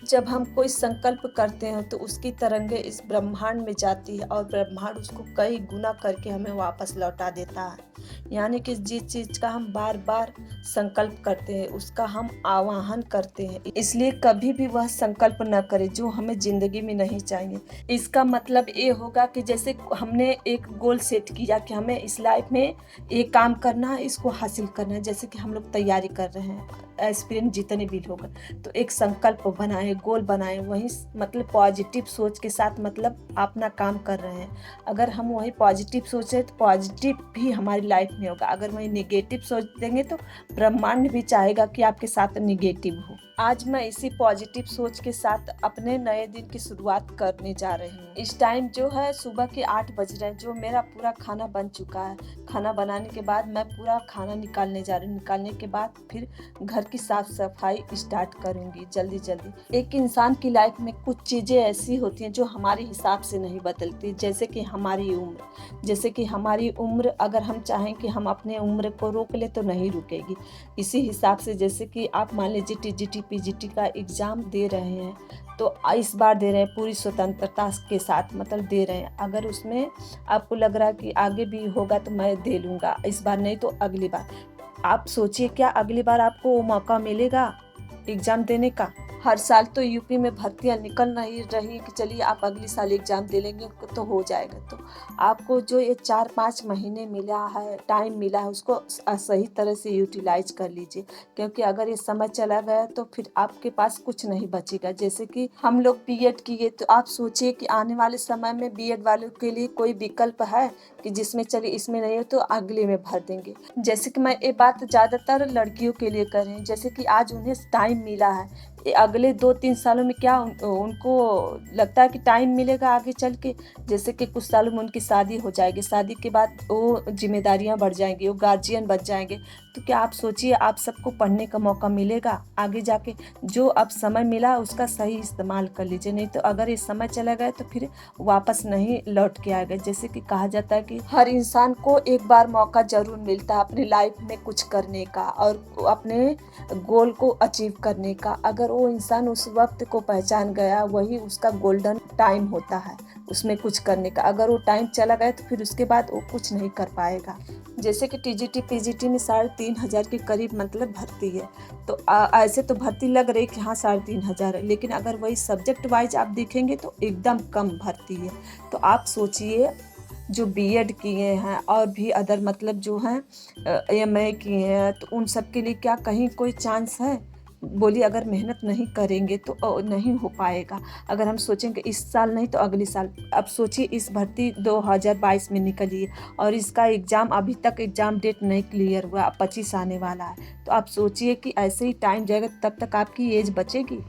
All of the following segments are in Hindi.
जब हम कोई संकल्प करते हैं तो उसकी तरंगें इस ब्रह्मांड में जाती है और ब्रह्मांड उसको कई गुना करके हमें वापस लौटा देता है। यानी कि जिस चीज का हम बार बार संकल्प करते हैं उसका हम आवाहन करते हैं, इसलिए कभी भी वह संकल्प न करें जो हमें जिंदगी में नहीं चाहिए। इसका मतलब ये होगा कि जैसे हमने एक गोल सेट किया कि हमें इस लाइफ में ये काम करना है, इसको हासिल करना है। जैसे कि हम लोग तैयारी कर रहे हैं, एस्पिरेंट जितने भी लोग हैं, तो एक संकल्प बनाए, गोल बनाए, वही मतलब पॉजिटिव सोच के साथ मतलब अपना काम कर रहे हैं। अगर हम वही पॉजिटिव सोचे तो पॉजिटिव भी हमारी लाइफ में होगा। अगर वही निगेटिव सोच देंगे तो ब्रह्मांड भी चाहेगा कि आपके साथ निगेटिव हो। आज मैं इसी पॉजिटिव सोच के साथ अपने नए दिन की शुरुआत करने जा रही हूँ। इस टाइम जो है सुबह के 8 बज रहे हैं, जो मेरा पूरा खाना बन चुका है। खाना बनाने के बाद मैं पूरा खाना निकालने जा रही हूँ। निकालने के बाद फिर घर की साफ सफाई स्टार्ट करूंगी जल्दी जल्दी। एक इंसान की लाइफ में कुछ चीजें ऐसी होती हैं जो हमारे हिसाब से नहीं बदलती, जैसे कि हमारी उम्र। जैसे कि हमारी उम्र अगर हम चाहें कि हम अपने उम्र को रोक ले तो नहीं रुकेगी। इसी हिसाब से जैसे कि आप मान लीजिए टीजीटी पीजीटी का एग्जाम दे रहे हैं, तो इस बार दे रहे हैं पूरी स्वतंत्रता के साथ, मतलब दे रहे हैं। अगर उसमें आपको लग रहा है कि आगे भी होगा तो मैं दे लूँगा, इस बार नहीं तो अगली बार, आप सोचिए क्या अगली बार आपको वो मौका मिलेगा एग्जाम देने का। हर साल तो यूपी में भर्तियां निकल नहीं रही कि चलिए आप अगले साल एग्जाम दे लेंगे तो हो जाएगा। तो आपको जो ये 4-5 महीने मिला है, टाइम मिला है, उसको सही तरह से यूटिलाइज कर लीजिए, क्योंकि अगर ये समय चला गया तो फिर आपके पास कुछ नहीं बचेगा। जैसे कि हम लोग बीएड किए, तो आप सोचिए कि आने वाले समय में बीएड वालों के लिए कोई विकल्प है कि जिसमें चलिए इसमें नहीं हो तो अगले में भर देंगे। जैसे कि मैं ये बात ज़्यादातर लड़कियों के लिए कर रही हूँ, जैसे कि आज उन्हें टाइम मिला है, अगले 2-3 सालों में क्या उनको लगता है कि टाइम मिलेगा आगे चल के। जैसे कि कुछ सालों में उनकी शादी हो जाएगी, शादी के बाद वो जिम्मेदारियां बढ़ जाएंगी, वो गार्जियन बन जाएंगे। तो क्या आप सोचिए आप सबको पढ़ने का मौका मिलेगा आगे जाके। जो अब समय मिला उसका सही इस्तेमाल कर लीजिए, नहीं तो अगर ये समय चला गया तो फिर वापस नहीं लौट के आएगा। जैसे कि कहा जाता है कि हर इंसान को एक बार मौका जरूर मिलता है अपनी लाइफ में कुछ करने का और अपने गोल को अचीव करने का। अगर वो इंसान उस वक्त को पहचान गया, वही उसका गोल्डन टाइम होता है उसमें कुछ करने का। अगर वो टाइम चला गया तो फिर उसके बाद वो कुछ नहीं कर पाएगा। जैसे कि टीजीटी पीजीटी में 3,500 के करीब मतलब भर्ती है, तो ऐसे तो भर्ती लग रही कि हाँ 3,500 है, लेकिन अगर वही सब्जेक्ट वाइज आप देखेंगे तो एकदम कम भर्ती है। तो आप सोचिए जो बीएड किए हैं और भी अदर मतलब जो हैं एमए किए हैं, तो उन सब के लिए क्या कहीं कोई चांस है? बोलिए, अगर मेहनत नहीं करेंगे तो नहीं हो पाएगा। अगर हम सोचेंगे इस साल नहीं तो अगले साल, अब सोचिए इस भर्ती 2022 में निकली है और इसका एग्ज़ाम अभी तक एग्ज़ाम डेट नहीं क्लियर हुआ, 25 आने वाला है। तो आप सोचिए कि ऐसे ही टाइम जाएगा तब तक आपकी एज बचेगी।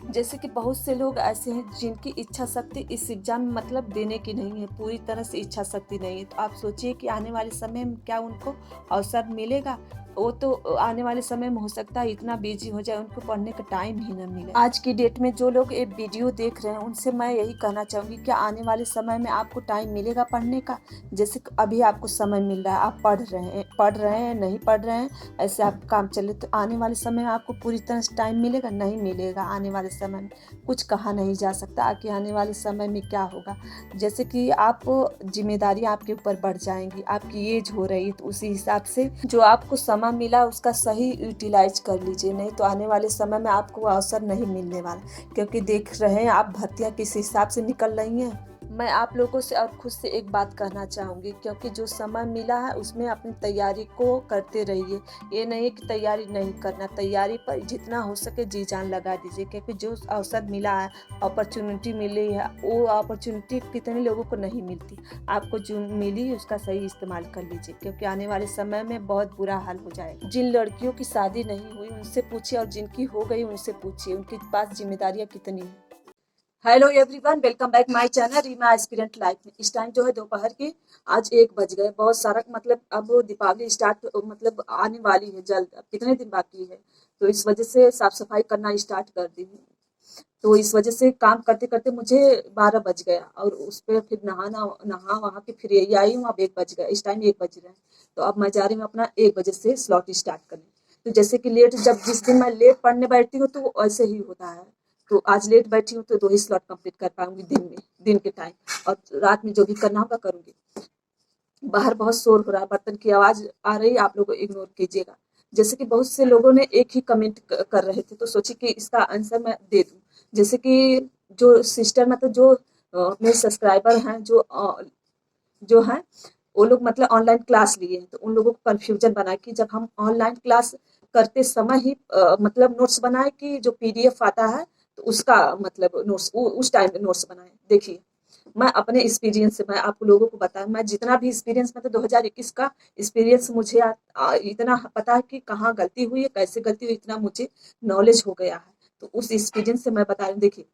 जैसे कि बहुत से लोग ऐसे हैं जिनकी इच्छा शक्ति इस एग्जाम में मतलब देने की नहीं है, पूरी तरह से इच्छा शक्ति नहीं है। तो आप सोचिए कि आने वाले समय में क्या उनको अवसर मिलेगा। वो तो आने वाले समय में हो सकता है इतना बिजी हो जाए उनको पढ़ने का टाइम ही न मिले। आज की डेट में जो लोग ये वीडियो देख रहे हैं उनसे मैं यही कहना चाहूँगी, क्या आने वाले समय में आपको टाइम मिलेगा पढ़ने का? जैसे अभी आपको समय मिल रहा है, आप पढ़ रहे हैं नहीं पढ़ रहे हैं, ऐसे आप काम चले, तो आने वाले समय में आपको पूरी तरह से टाइम मिलेगा? नहीं मिलेगा। आने वाले समय में कुछ कहा नहीं जा सकता कि आने वाले समय में क्या होगा। जैसे कि आप जिम्मेदारियां आपके ऊपर बढ़ जाएंगी, आपकी एज हो रही है, तो उसी हिसाब से जो आपको समय मिला उसका सही यूटिलाइज कर लीजिए, नहीं तो आने वाले समय में आपको अवसर नहीं मिलने वाला। क्योंकि देख रहे हैं आप भर्तियां किस हिसाब से निकल रही हैं। मैं आप लोगों से और खुद से एक बात कहना चाहूँगी, क्योंकि जो समय मिला है उसमें अपनी तैयारी को करते रहिए। ये नहीं है कि तैयारी नहीं करना, तैयारी पर जितना हो सके जी जान लगा दीजिए, क्योंकि जो अवसर मिला है, अपॉर्चुनिटी मिली है, वो अपॉर्चुनिटी कितने लोगों को नहीं मिलती। आपको जो मिली उसका सही इस्तेमाल कर लीजिए, क्योंकि आने वाले समय में बहुत बुरा हाल हो जाएगा। जिन लड़कियों की शादी नहीं हुई उनसे पूछिए और जिनकी हो गई उनसे पूछिए उनके पास जिम्मेदारियां कितनी हैं। Hello everyone, welcome back my channel Reema aspirant life में। इस टाइम जो है दोपहर के आज 1 बज गए। बहुत सारा मतलब अब दीपावली स्टार्ट मतलब आने वाली है जल्द, अब कितने दिन बाकी है, तो इस वजह से साफ सफाई करना स्टार्ट कर दी हूँ। तो इस वजह से काम करते करते मुझे 12 बज गया और उस पर फिर नहा वहा के फिर यही आई हूँ। अब 1 बज गया, इस टाइम 1 बज रहा है, तो अब मैं जा रही हूँ अपना 1 बजे से स्लॉट स्टार्ट करने। तो जैसे कि लेट, जब जिस दिन मैं लेट पढ़ने बैठती हूँ तो वो ऐसे ही होता है तो आज लेट बैठी हूँ तो 2 ही स्लॉट कंप्लीट कर पाऊंगी दिन के टाइम, और रात में जो भी करना होगा करूंगी। बाहर बहुत शोर हो रहा है, बर्तन की आवाज आ रही है, आप लोग इग्नोर कीजिएगा। जैसे कि बहुत से लोगों ने एक ही कमेंट कर रहे थे, तो सोची कि इसका आंसर मैं दे दूं। जैसे कि जो सिस्टर मतलब जो मेरे सब्सक्राइबर हैं, जो हैं वो लोग मतलब ऑनलाइन क्लास लिए हैं, तो उन लोगों को कन्फ्यूजन बना कि जब हम ऑनलाइन क्लास करते समय ही मतलब नोट्स बनाए कि जो पीडीएफ आता है तो उसका मतलब नोट्स उस टाइम नोट्स बनाए। देखिए, मैं अपने एक्सपीरियंस से मैं आप लोगों को बताया, मैं जितना भी एक्सपीरियंस मतलब 2021 का एक्सपीरियंस मुझे इतना पता है कि कहाँ गलती हुई है, कैसे गलती हुई, इतना मुझे नॉलेज हो गया है। तो उस एक्सपीरियंस से मैं बता रही हूँ। देखिए,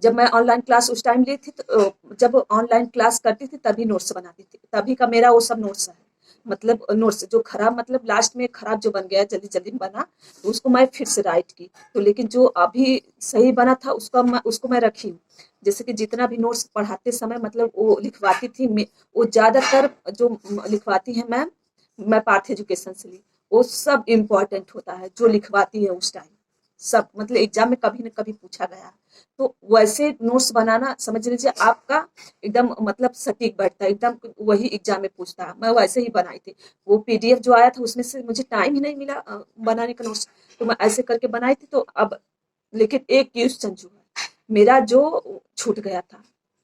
जब मैं ऑनलाइन क्लास उस टाइम ली थी, तो जब ऑनलाइन क्लास करती थी तभी नोट्स बनाती थी, तभी का मेरा वो सब नोट्स है। मतलब नोट्स जो खराब मतलब लास्ट में खराब जो बन गया जल्दी जल्दी में बना, तो उसको मैं फिर से राइट की। तो लेकिन जो अभी सही बना था उसको मैं रखी हूँ। जैसे कि जितना भी नोट्स पढ़ाते समय मतलब वो लिखवाती थी, वो ज्यादातर जो लिखवाती है मैम, मैं पार्थ एजुकेशन से ली, वो सब इम्पोर्टेंट होता है जो लिखवाती है उस टाइम, सब मतलब एग्जाम में कभी न कभी पूछा गया है। तो वैसे नोट्स बनाना समझ लीजिए आपका एकदम मतलब सटीक बैठता है, एकदम वही एग्जाम में पूछता है। मैं वैसे ही बनाई थी। वो पीडीएफ जो आया था उसमें से मुझे टाइम ही नहीं मिला बनाने का नोट्स, तो मैं ऐसे करके बनाई थी। तो अब लेकिन एक क्वेश्चन जो है मेरा जो छूट गया था,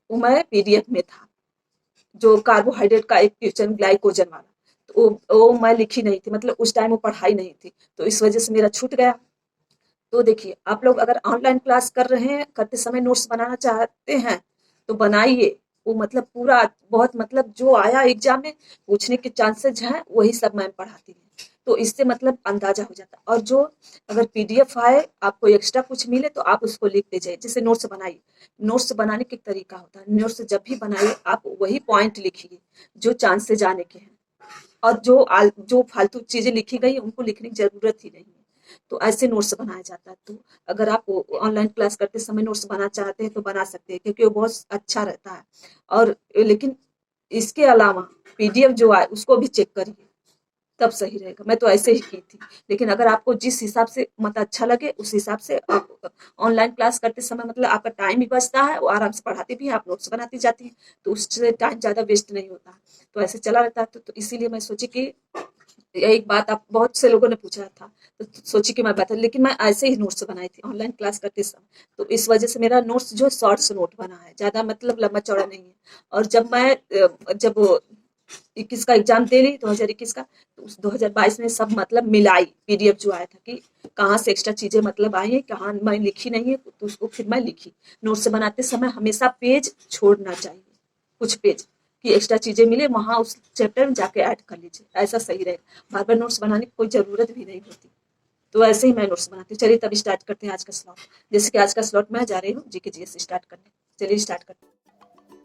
वो मैं पीडीएफ में था, जो कार्बोहाइड्रेट का एक क्वेश्चन ग्लाइकोजन वाला, तो वो मैं लिखी नहीं थी, मतलब उस टाइम वो पढ़ाई नहीं थी, तो इस वजह से मेरा छूट गया। तो देखिए, आप लोग अगर ऑनलाइन क्लास कर रहे हैं, करते समय नोट्स बनाना चाहते हैं तो बनाइए। वो मतलब पूरा बहुत मतलब जो आया एग्जाम में पूछने के चांसेस हैं वही सब मैम पढ़ाती है, तो इससे मतलब अंदाजा हो जाता है। और जो अगर पीडीएफ आए आपको एक्स्ट्रा कुछ मिले तो आप उसको लिख ले जाइए, जैसे नोट्स बनाइए। नोट्स बनाने के तरीका होता है, नोट्स जब भी बनाइए आप वही पॉइंट लिखिए जो चांसेस आने के हैं, और जो फालतू चीजें लिखी गई उनको लिखने की जरूरत ही नहीं है। तो ऐसे नोट्स बनाया जाता है। तो अगर आप ऑनलाइन क्लास करते समय नोट्स बनाना चाहते हैं तो बना सकते हैं, क्योंकि वो बहुत अच्छा रहता है। और लेकिन इसके अलावा पीडीएफ जो आए उसको भी चेक करिए, तब सही रहेगा। मैं तो ऐसे ही की थी। लेकिन अगर आपको जिस हिसाब से मतलब अच्छा लगे उस हिसाब से आप ऑनलाइन क्लास करते समय मतलब आपका टाइम भी बचता है, वो आराम से पढ़ाती भी है, आप नोट्स बनाती जाती हैं, तो उससे टाइम ज़्यादा वेस्ट नहीं होता। तो ऐसे चला रहता है। तो इसीलिए मैं सोची कि एक बात आप बहुत से लोगों ने पूछा था, तो सोची कि मैं बता, लेकिन मैं ऐसे ही नोट्स बनाई थी ऑनलाइन क्लास करते समय। तो इस वजह से मेरा नोट्स जो शॉर्ट्स नोट बना है, ज़्यादा मतलब लंबा चौड़ा नहीं है। और जब 21 का एग्जाम दे ली 2021 का, तो उस 2022 में सब मतलब मिलाई पीडीएफ जो आया था कि कहाँ से एक्स्ट्रा चीजें मतलब आई है, कहाँ मैं लिखी नहीं है, तो उसको फिर मैं लिखी। नोट्स बनाते समय हमेशा पेज छोड़ना चाहिए, कुछ पेज की एक्स्ट्रा चीजें मिले वहां उस चैप्टर में जाके ऐड कर लीजिए, ऐसा सही रहेगा। बार बार नोट्स बनाने की कोई जरूरत भी नहीं होती। तो ऐसे ही मैं नोट्स बनाती हूँ। चलिए तब स्टार्ट करते हैं आज का स्लॉट। जैसे कि आज का स्लॉट मैं जा रही हूँ जीके जीएस स्टार्ट करने। चलिए स्टार्ट करते हैं।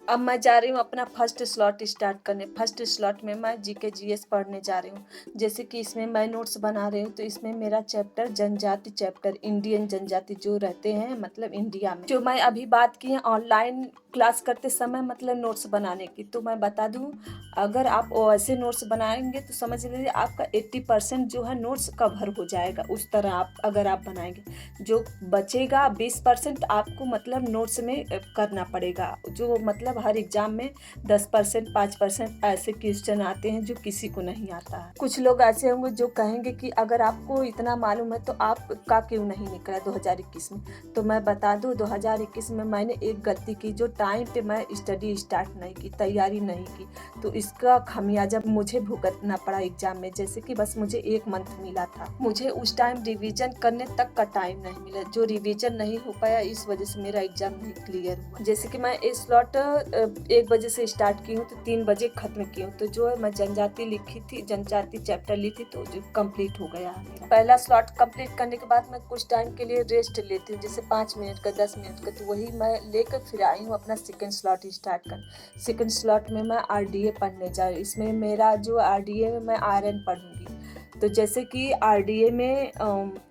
अब मैं जा रही हूँ अपना फर्स्ट स्लॉट स्टार्ट करने। फर्स्ट स्लॉट में मैं जीके जीएस पढ़ने जा रही हूँ। जैसे कि इसमें मैं नोट्स बना रही हूँ, तो इसमें मेरा चैप्टर जनजाति चैप्टर, इंडियन जनजाति जो रहते हैं मतलब इंडिया में, जो मैं अभी बात की है ऑनलाइन क्लास करते समय मतलब नोट्स बनाने की, तो मैं बता दूँ अगर आप वैसे नोट्स बनाएंगे तो समझ लीजिए आपका 80% जो है नोट्स कवर हो जाएगा। उस तरह आप अगर आप बनाएंगे, जो बचेगा 20% आपको मतलब नोट्स में करना पड़ेगा। जो मतलब हर एग्जाम में 10% 5% ऐसे क्वेश्चन आते हैं जो किसी को नहीं आता है। कुछ लोग ऐसे होंगे जो कहेंगे कि अगर आपको इतना मालूम है तो आपका क्यों नहीं निकला 2021 में। तो मैं बता दूं 2021 में मैंने एक गलती की, जो टाइम पे मैं स्टडी स्टार्ट नहीं की, तैयारी नहीं की, तो इसका खामियाजा मुझे भुगतना पड़ा एग्जाम में। जैसे कि बस मुझे 1 मंथ मिला था, मुझे उस टाइम रिवीजन करने तक का टाइम नहीं मिला, जो रिवीजन नहीं हो पाया इस वजह से मेरा एग्जाम नहीं क्लियर हुआ। जैसे कि मैं इस स्लॉट 1 बजे से स्टार्ट की हूँ तो 3 बजे खत्म की हूँ। तो जो है मैं जनजाति लिखी थी, जनजाति चैप्टर ली थी, तो जो कंप्लीट हो गया है मेरा। पहला स्लॉट कंप्लीट करने के बाद मैं कुछ टाइम के लिए रेस्ट लेती हूँ, जैसे 5 मिनट का 10 मिनट का, तो वही मैं लेकर फिर आई हूँ अपना सेकेंड स्लॉट स्टार्ट कर। सेकेंड स्लॉट में मैं आरडीए पढ़ने जा रही हूँ। इसमें मेरा जो आरडीए में मैं आयरन पढ़ूंगी। तो जैसे कि आरडीए में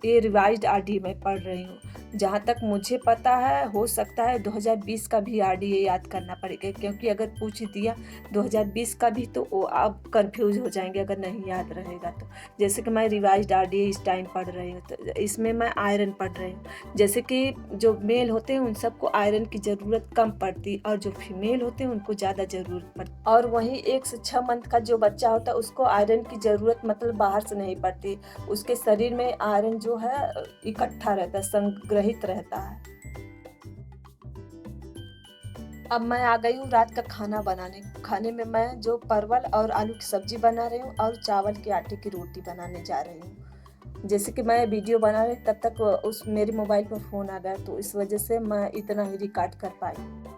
ये रिवाइज्ड आरडीए में पढ़ रही हूँ, जहाँ तक मुझे पता है, हो सकता है 2020 का भी आरडीए याद करना पड़ेगा, क्योंकि अगर पूछ दिया 2020 का भी तो वो आप कन्फ्यूज़ हो जाएँगे अगर नहीं याद रहेगा तो। जैसे कि मैं रिवाइज़्ड आरडीए इस टाइम पढ़ रही हूँ, तो इसमें मैं आयरन पढ़ रही हूँ। जैसे कि जो मेल होते हैं उन सबको आयरन की ज़रूरत कम पड़ती और जो फीमेल होते हैं उनको ज़्यादा ज़रूरत पड़ती। और वहीं 1 से 6 मंथ का जो बच्चा होता है उसको आयरन की ज़रूरत मतलब बाहर से नहीं पड़ती। उसके शरीर में आयरन जो है इकट्ठा रहता है, संग्रहित रहता है। अब मैं आ गई हूँ रात का खाना बनाने। खाने में मैं जो परवल और आलू की सब्ज़ी बना रही हूँ और चावल के आटे की रोटी बनाने जा रही हूँ। जैसे कि मैं वीडियो बना रही तब तक उस मेरे मोबाइल पर फ़ोन आ गया, तो इस वज़ह से मैं इतना ही रिकॉर्ड कर पाई।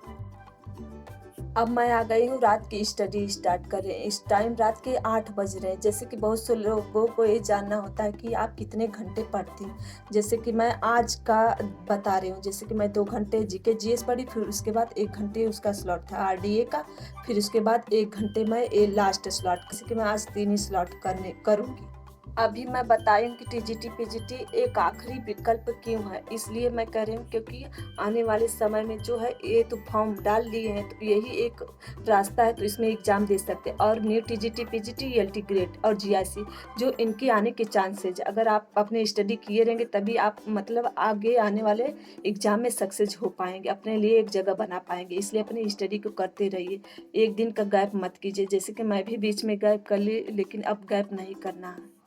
अब मैं आ गई हूँ रात की स्टडी स्टार्ट करें। इस टाइम रात के 8 बज रहे हैं। जैसे कि बहुत से लोगों को ये जानना होता है कि आप कितने घंटे पढ़ती हैं। जैसे कि मैं आज का बता रही हूँ। जैसे कि मैं 2 घंटे जीके जीएस पढ़ी, फिर उसके बाद 1 घंटे उसका स्लॉट था आरडीए का, फिर उसके बाद 1 घंटे मैं ये लास्ट स्लॉट, जैसे कि मैं आज 3 ही स्लॉट करूँगी। अभी मैं बताई हूँ कि टीजीटी पीजीटी एक आखिरी विकल्प क्यों है, इसलिए मैं कह रही हूँ क्योंकि आने वाले समय में जो है ये तो फॉर्म डाल दिए हैं, तो यही एक रास्ता है, तो इसमें एग्ज़ाम दे सकते हैं। और new TGT PGT LT grade और जीआईसी जो इनके आने के चांसेज, अगर आप अपने स्टडी किए रहेंगे तभी आप मतलब आगे आने वाले एग्ज़ाम में सक्सेस हो पाएंगे, अपने लिए एक जगह बना पाएंगे। इसलिए अपनी स्टडी को करते रहिए, एक दिन का गैप मत कीजिए। जैसे कि मैं भी बीच में गैप कर ली, लेकिन अब गैप नहीं करना है।